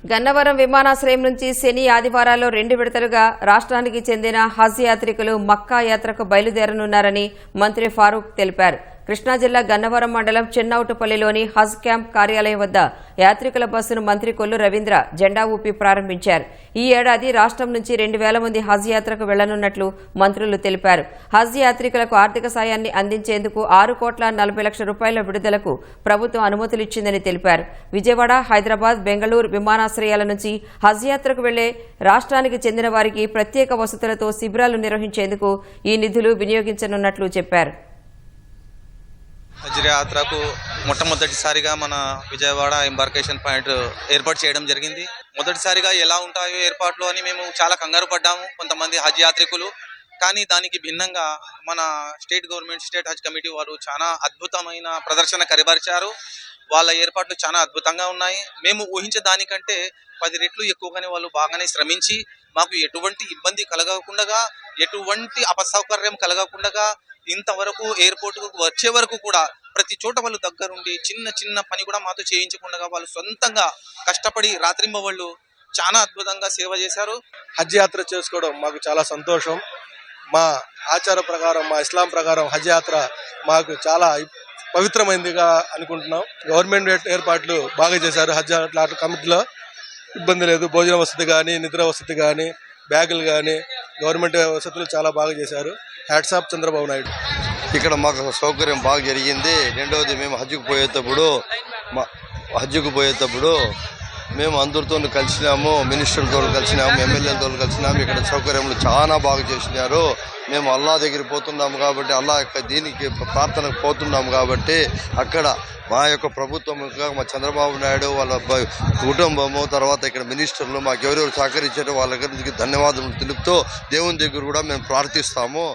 గన్నవరం విమానాశ్రయం నుంచి శని ఆదివారాల్లో 2 విడతలుగా రాష్ట్రానికి చెందిన హజ్ యాత్రికులు మక్కా యాత్రకు బయలుదేరనున్నారని మంత్రి ఫారూక్ తెలిపారు. కృష్ణా జిల్లా గన్నవరం మండలం చిన్నౌటుపల్లిలోని హజ్ క్యాంప్ కార్యాలయం వద్ద యాత్రికుల బస్సును మంత్రి కొల్లు రవీంద్ర జెండా ఊపి ప్రారంభించారు. ఈ ఏడాది రాష్ట్రం నుంచి 2,000 మంది హజ్ యాత్రకు వెళ్లనున్నట్లు మంత్రులు తెలిపారు. హజ్ యాత్రికులకు ఆర్థిక సాయాన్ని అందించేందుకు 6,40,00,000 రూపాయల విడుదలకు ప్రభుత్వం అనుమతులిచ్చిందని తెలిపారు. విజయవాడ, హైదరాబాద్, బెంగళూరు విమానాశ్రయాల నుంచి హజ్ యాత్రకు వెళ్లే రాష్ట్రానికి చెందిన వారికి ప్రత్యేక వసతులతో శిబిరాలు నిర్వహించేందుకు ఈ నిధులు వినియోగించనున్నట్లు చెప్పారు. హజ్ యాత్రకు మొట్టమొదటిసారిగా మన విజయవాడ ఎంబార్కేషన్ పాయింట్ ఏర్పాటు చేయడం జరిగింది. మొదటిసారిగా ఎలా ఉంటాయో ఏర్పాట్లు అని మేము చాలా కంగారు పడ్డాము కొంతమంది హజ్ యాత్రికులు. కానీ దానికి భిన్నంగా మన స్టేట్ గవర్నమెంట్, స్టేట్ హజ్ కమిటీ వారు చాలా అద్భుతమైన ప్రదర్శన కనబరిచారు. వాళ్ళ ఏర్పాట్లు చాలా అద్భుతంగా ఉన్నాయి. మేము ఊహించే దానికంటే 10 రెట్లు ఎక్కువగానే వాళ్ళు బాగానే శ్రమించి మాకు ఎటువంటి ఇబ్బంది కలగకుండా, ఎటువంటి అపసౌకర్యం కలగకుండా ఇంతవరకు ఎయిర్పోర్ట్కు వచ్చే వరకు కూడా ప్రతి చోట వాళ్ళు దగ్గరుండి చిన్న చిన్న పని కూడా మాతో చేయించకుండా వాళ్ళు సొంతంగా కష్టపడి రాత్రింబవళ్ళు చాలా అద్భుతంగా సేవ చేశారు. హజ్ యాత్ర చేసుకోవడం మాకు చాలా సంతోషం. మా ఆచార ప్రకారం, మా ఇస్లాం ప్రకారం హజ్ యాత్ర మాకు చాలా పవిత్రమైనదిగా అనుకుంటున్నాం. గవర్నమెంట్ ఏర్పాట్లు బాగా చేశారు. హజ్ యాత్ర కమిటీలో ఇబ్బంది లేదు. భోజన వసతి కానీ, నిద్ర వసతి కానీ, బ్యాగులు కానీ గవర్నమెంట్ వసతులు చాలా బాగా చేశారు. Hats off Chandrababu Naidu. ఇక్కడ మాకు సౌకర్యం బాగా జరిగింది. రెండవది, మేము హజ్జుకు పోయేటప్పుడు మేము అందరితో కలిసినాము, మినిస్టర్లతో కలిసినాము, ఎమ్మెల్యేలతో కలిసినాము. ఇక్కడ సౌకర్యములు చాలా బాగా చేసినారు. మేము అల్లా దగ్గర పోతున్నాము కాబట్టి, అల్లా యొక్క దీనికి ప్రార్థనకు పోతున్నాము కాబట్టి అక్కడ మా యొక్క ప్రభుత్వముగా మా చంద్రబాబు నాయుడు వాళ్ళ కుటుంబము, తర్వాత ఇక్కడ మినిస్టర్లు మాకు ఎవరెవరు సహకరించారో వాళ్ళ దగ్గరికి ధన్యవాదాలు తెలుపుతూ దేవుని దగ్గర కూడా మేము ప్రార్థిస్తాము.